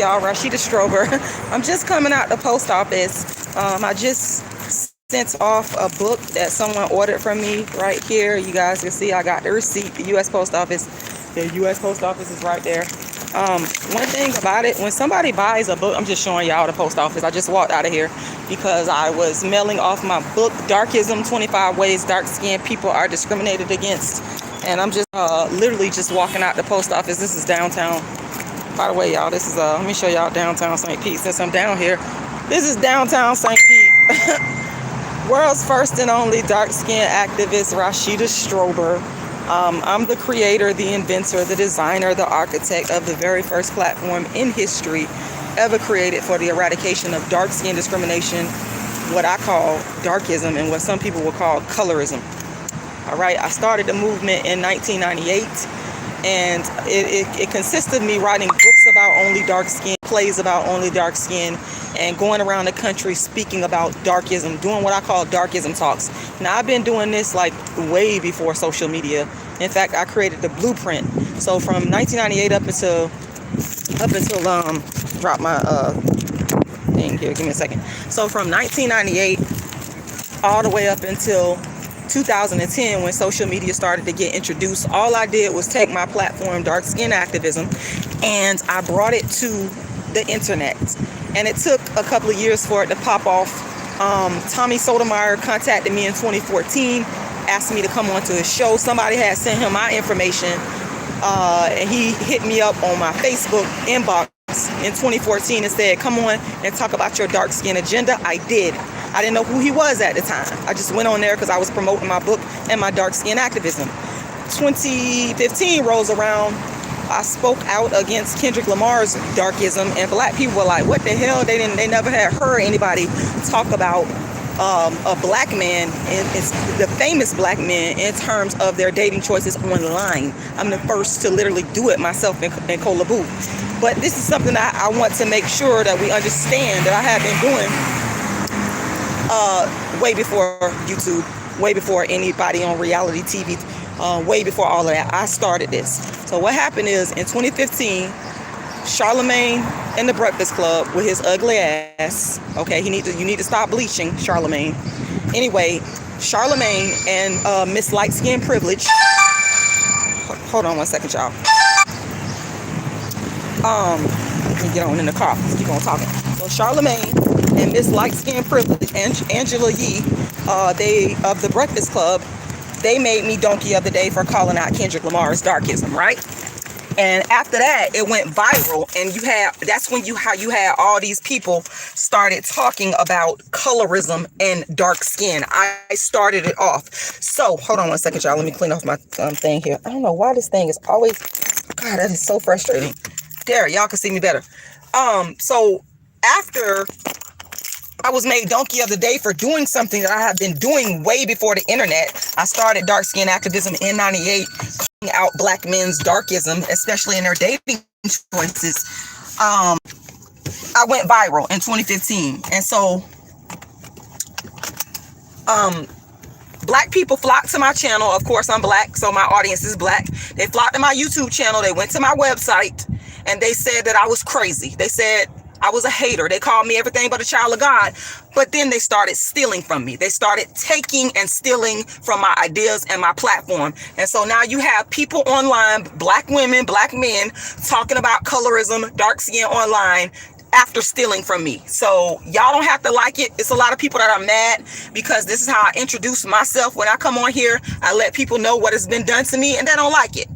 y'all? Rashida Strober. I'm just coming out the post office. I just sent off a book that someone ordered from me right here. You guys can see I got the receipt. The U.S. Post Office. The U.S. Post Office is right there. One thing about it, when somebody buys a book, I'm just showing y'all the post office. I just walked out of here because I was mailing off my book, Darkism, 25 Ways Dark-Skinned People Are Discriminated Against. And I'm just literally just walking out the post office. This is downtown. By the way, y'all, this is, let me show y'all downtown St. Pete since I'm down here. This is downtown St. Pete. World's first and only dark-skinned activist, Rashida Strober. I'm the creator, the inventor, the designer, the architect of the very first platform in history ever created for the eradication of dark skin discrimination, what I call darkism and what some people will call colorism. All right, I started the movement in 1998, and it consisted of me writing books about only dark skin, plays about only dark skin, and going around the country speaking about darkism, doing what I call darkism talks. Now, I've been doing this like way before social media. In fact, I created the blueprint. So from 1998 up until drop my thing here, give me a second. So from 1998 all the way up until 2010, when social media started to get introduced, all I did was take my platform, dark skin activism, and I brought it to the internet. And it took a couple of years for it to pop off. Tommy Sotomayor contacted me in 2014, asked me to come on to his show. Somebody had sent him my information, and he hit me up on my Facebook inbox in 2014 and said, come on and talk about your dark skin agenda. I did. I didn't know who he was at the time. I just went on there because I was promoting my book and my dark skin activism. 2015 rolls around. I spoke out against Kendrick Lamar's darkism, and black people were like, what the hell? They never had heard anybody talk about a black man, and it's the famous black men, in terms of their dating choices online. I'm the first to literally do it myself in Cola Boo. But this is something that I want to make sure that we understand that I have been doing way before YouTube, way before anybody on reality TV, way before all of that. I started this. So what happened is, in 2015, Charlamagne in the Breakfast Club with his ugly ass. Okay, you need to stop bleaching, Charlamagne. Anyway, Charlamagne and Miss Light Skin Privilege. Hold on one second, y'all. Let me get on in the car. Let's keep on talking. So Charlamagne and Miss Light Skin Privilege, Angela Yee, they of the Breakfast Club, they made me donkey of the day for calling out Kendrick Lamar's darkism, right? And after that, it went viral, and that's when you had all these people started talking about colorism and dark skin. I started it off. So hold on one second, y'all. Let me clean off my thing here. I don't know why this thing is always, God, that is so frustrating. There, y'all can see me better. So after I was made donkey of the day for doing something that I have been doing way before the internet, I started dark skin activism in 98, calling out black men's darkism, especially in their dating choices. I went viral in 2015. And so black people flocked to my channel. Of course, I'm black, so my audience is black. They flocked to my YouTube channel. They went to my website, and they said that I was crazy. They said I was a hater. They called me everything but a child of God. But then they started stealing from me. They started taking and stealing from my ideas and my platform. And so now you have people online, black women, black men, talking about colorism, dark skin online, after stealing from me. So y'all don't have to like it. It's a lot of people that are mad because this is how I introduce myself. When I come on here, I let people know what has been done to me, and they don't like it.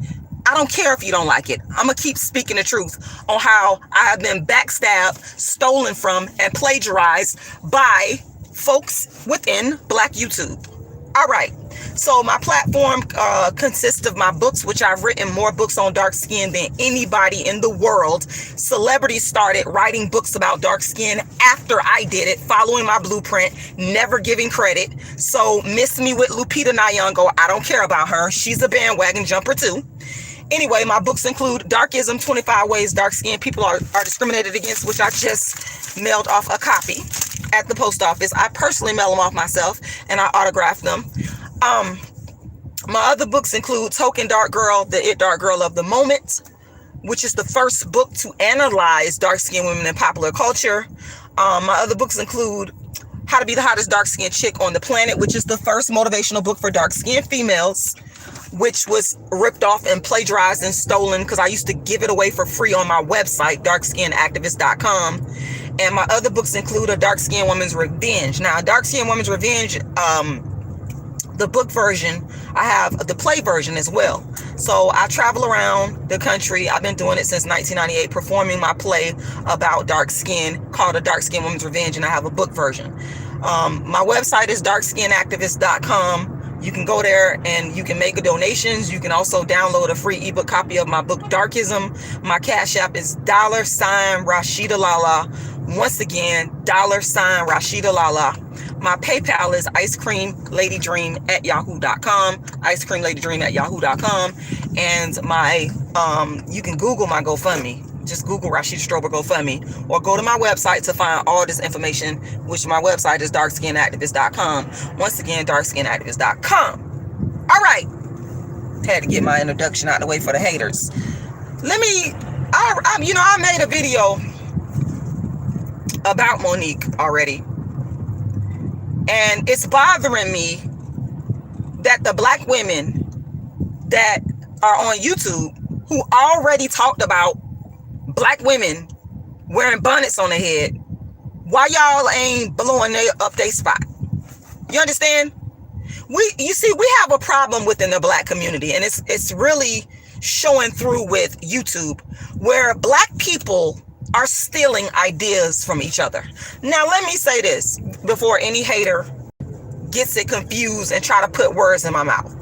I don't care if you don't like it. I'm going to keep speaking the truth on how I have been backstabbed, stolen from, and plagiarized by folks within Black YouTube. All right. So my platform consists of my books, which I've written more books on dark skin than anybody in the world. Celebrities started writing books about dark skin after I did it, following my blueprint, never giving credit. So miss me with Lupita Nyong'o. I don't care about her. She's a bandwagon jumper too. Anyway, my books include Darkism, 25 Ways Dark-Skinned People Are Discriminated Against, which I just mailed off a copy at the post office. I personally mail them off myself, and I autograph them. My other books include Token Dark Girl, the It Dark Girl of the Moment, which is the first book to analyze dark-skinned women in popular culture. My other books include How to Be the Hottest Dark-Skinned Chick on the Planet, which is the first motivational book for dark-skinned females, which was ripped off and plagiarized and stolen because I used to give it away for free on my website, darkskinactivist.com. And my other books include A Dark-Skinned Woman's Revenge. Now, Dark-Skinned Woman's Revenge, the book version, I have the play version as well. So I travel around the country. I've been doing it since 1998, performing my play about dark skin called A Dark-Skinned Woman's Revenge, and I have a book version. My website is darkskinactivist.com. You can go there and you can make donations. You can also download a free ebook copy of my book, Darkism. My Cash App is $rashidalala. Once again, $rashidalala. My PayPal is icecreamladydream@yahoo.com. icecreamladydream@yahoo.com. And my, you can Google my GoFundMe. Just Google Rashida Strober GoFundMe, or go to my website to find all this information, which my website is darkskinactivist.com. Once again, darkskinactivist.com. All right. Had to get my introduction out of the way for the haters. I made a video about Monique already. And it's bothering me that the black women that are on YouTube who already talked about black women wearing bonnets on their head, why y'all ain't blowing up their spot? You understand? You see, we have a problem within the black community, and it's really showing through with YouTube, where black people are stealing ideas from each other. Now, let me say this before any hater gets it confused and try to put words in my mouth.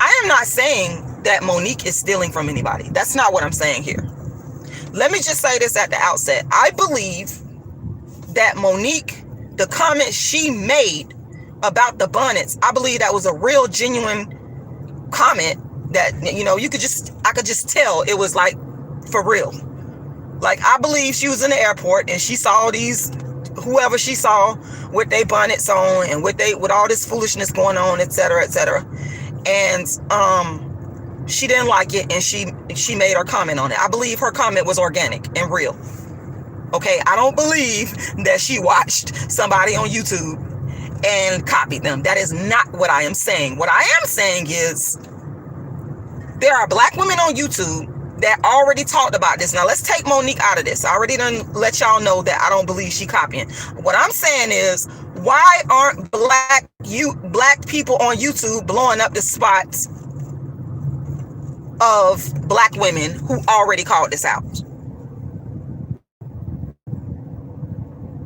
I am not saying that Monique is stealing from anybody. That's not what I'm saying here. Let me just say this at the outset. I believe that Monique, the comment she made about the bonnets, I believe that was a real genuine comment that, I could just tell it was like for real. Like, I believe she was in the airport and she saw whoever she saw with their bonnets on and with all this foolishness going on, etc., etc. And she didn't like it, and she made her comment on it. I believe her comment was organic and real. Okay, I don't believe that she watched somebody on YouTube and copied them. That is not what I am saying. What I am saying is there are black women on YouTube that already talked about this. Now, let's take Monique out of this. I already done let y'all know that I don't believe she copying. What I'm saying is, why aren't black people on YouTube blowing up the spots of black women who already called this out?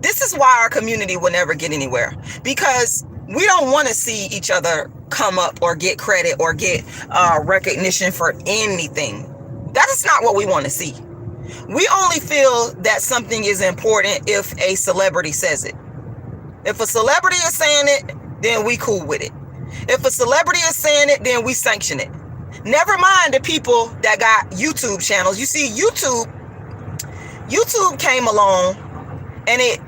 This is why our community will never get anywhere, because we don't want to see each other come up or get credit or get recognition for anything. That is not what we want to see. We only feel that something is important if a celebrity says it. If a celebrity is saying it, then we cool with it. If a celebrity is saying it, then we sanction it. Never mind the people that got YouTube channels. You see, YouTube came along and it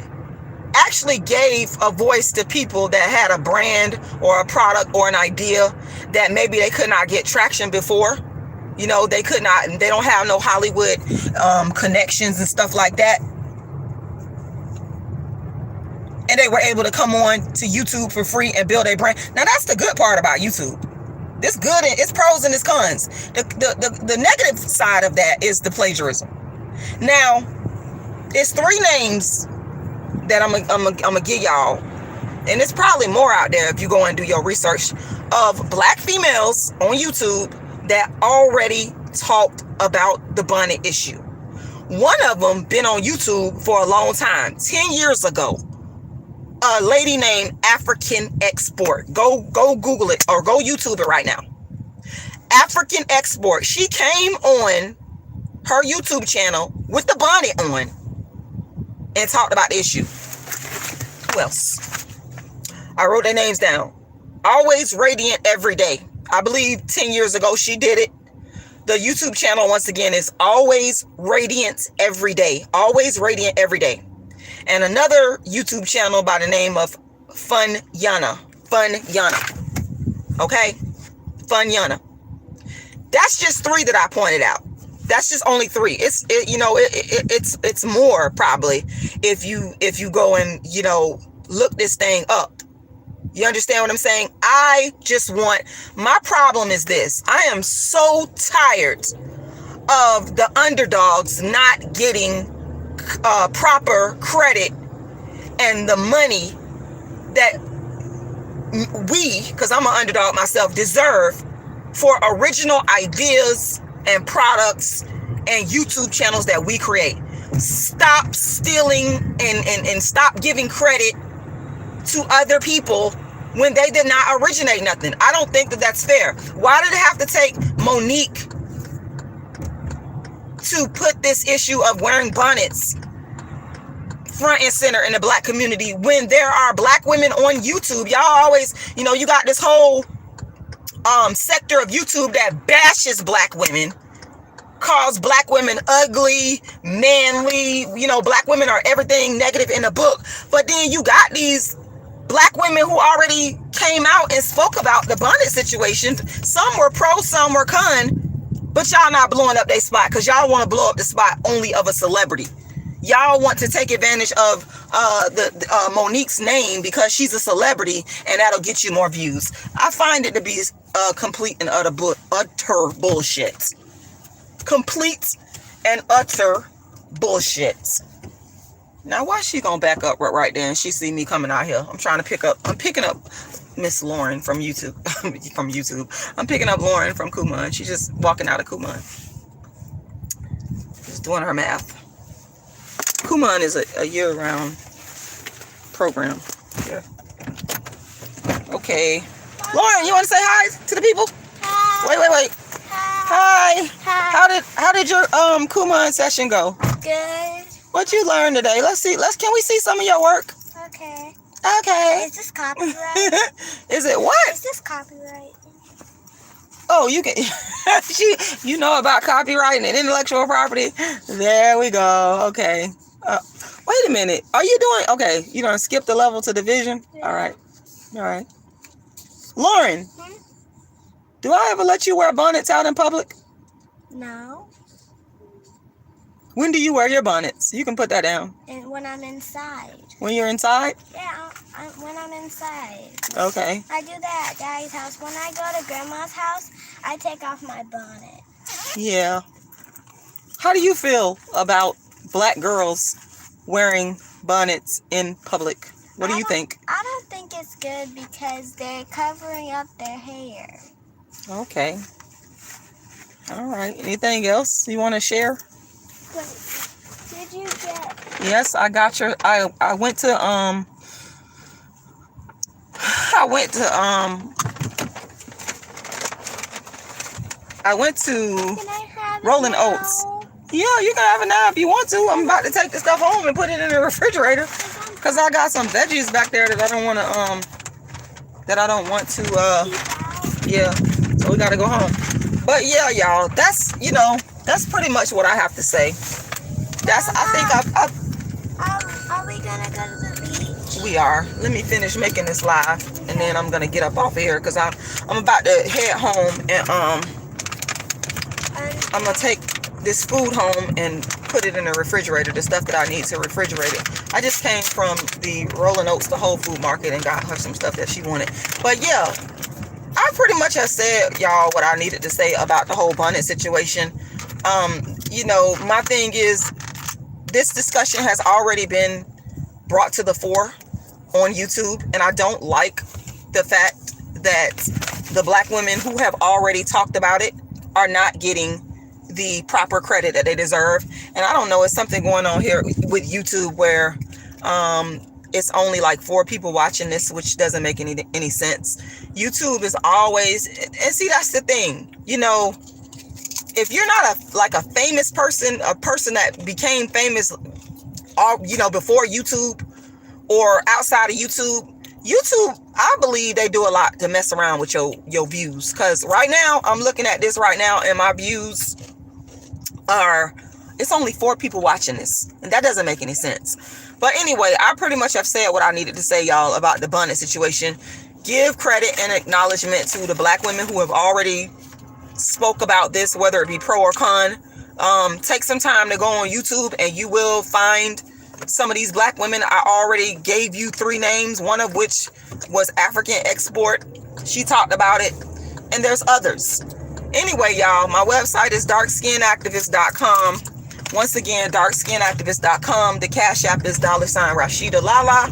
actually gave a voice to people that had a brand or a product or an idea that maybe they could not get traction before. They don't have no Hollywood connections and stuff like that. And they were able to come on to YouTube for free and build a brand. Now, that's the good part about YouTube. It's good, and it's pros and it's cons. The negative side of that is the plagiarism. Now, it's 3 names that I'm gonna give y'all, and it's probably more out there if you go and do your research, of black females on YouTube that already talked about the bonnet issue. One of them been on YouTube for a long time, 10 years ago. A lady named African Export. Go Google it or go YouTube it right now. African Export. She came on her YouTube channel with the bonnet on and talked about the issue. Who else? I wrote their names down. Always Radiant Every Day. I believe 10 years ago she did it. The YouTube channel, once again, is Always Radiant Every Day. Always Radiant Every Day. And another YouTube channel by the name of Fun Yana. Okay? Fun Yana. That's just 3 that I pointed out. That's just only 3. It's more probably if you go and look this thing up. You understand what I'm saying? My problem is this. I am so tired of the underdogs not getting proper credit and the money that we, because I'm an underdog myself, deserve for original ideas and products and YouTube channels that we create. Stop stealing and stop giving credit to other people when they did not originate nothing. I don't think that that's fair. Why did it have to take Monique to put this issue of wearing bonnets front and center in the black community when there are black women on YouTube? Y'all always, you got this whole sector of YouTube that bashes black women, calls black women ugly, manly, black women are everything negative in the book. But then you got these black women who already came out and spoke about the bonnet situation. Some were pro, some were con, but y'all not blowing up their spot because y'all want to blow up the spot only of a celebrity. Y'all want to take advantage of Monique's name because she's a celebrity and that'll get you more views. I find it to be complete and utter bullshit. Complete and utter bullshit. Now, why she gonna back up right there and she see me coming out here? I'm picking up Miss Lauren from YouTube. I'm picking up Lauren from Kumon. She's just walking out of Kumon. Just doing her math. Kumon is a year-round program. Yeah. Okay. Lauren, you want to say hi to the people? Hi. Wait. Hi. How did your Kumon session go? Good. What you learned today? Can we see some of your work? Okay. Okay. Is this copyright? Is it what? Is this copyright? Oh, you can. You know about copyright and intellectual property. There we go. Okay. Wait a minute. Are you doing okay? You gonna skip the level to division? Yeah. All right. Lauren, do I ever let you wear bonnets out in public? No. When do you wear your bonnets? You can put that down. And when I'm inside. When you're inside? Yeah, when I'm inside. Okay. I do that at Daddy's house. When I go to Grandma's house, I take off my bonnet. Yeah. How do you feel about black girls wearing bonnets in public? What do you think? I don't think it's good because they're covering up their hair. Okay. All right. Anything else you want to share? Wait, did you get... Yes, I got your... I went to Rolling Oats. Yeah, you can have it now if you want to. I'm about to take the stuff home and put it in the refrigerator because I got some veggies back there that I don't want to yeah. So we got to go home. But yeah, y'all, that's pretty much what I have to say. Are we gonna go to the beach? We are. Let me finish making this live and then I'm gonna get up off of here because I'm about to head home and I'm gonna take this food home and put it in the refrigerator, the stuff that I need to refrigerate it. I just came from the Rolling Oats, the Whole Food Market, and got her some stuff that she wanted. But yeah, I pretty much have said, y'all, what I needed to say about the whole bonnet situation. My thing is, this discussion has already been brought to the fore on YouTube, and I don't like the fact that the black women who have already talked about it are not getting the proper credit that they deserve. And I don't know, it's something going on here with YouTube where it's only like 4 people watching this, which doesn't make any sense. YouTube is always, and see, that's the thing, if you're not a famous person, a person that became famous before YouTube or outside of YouTube, I believe they do a lot to mess around with your views. Because right now, I'm looking at this right now, and my views it's only 4 people watching this, and that doesn't make any sense. But anyway, I pretty much have said what I needed to say, y'all, about the bonnet situation. Give credit and acknowledgement to the black women who have already spoke about this, whether it be pro or con. Take some time to go on YouTube and you will find some of these black women. I already gave you 3 names, one of which was African Export. She talked about it, and there's others. Anyway, y'all, my website is darkskinactivist.com. Once again, darkskinactivist.com. The Cash App is $rashidalala.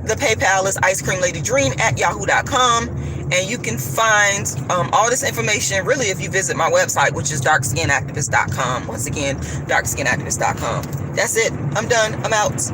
The PayPal is icecreamladydream@yahoo.com. And you can find all this information really if you visit my website, which is darkskinactivist.com. Once again, darkskinactivist.com. That's it. I'm done. I'm out.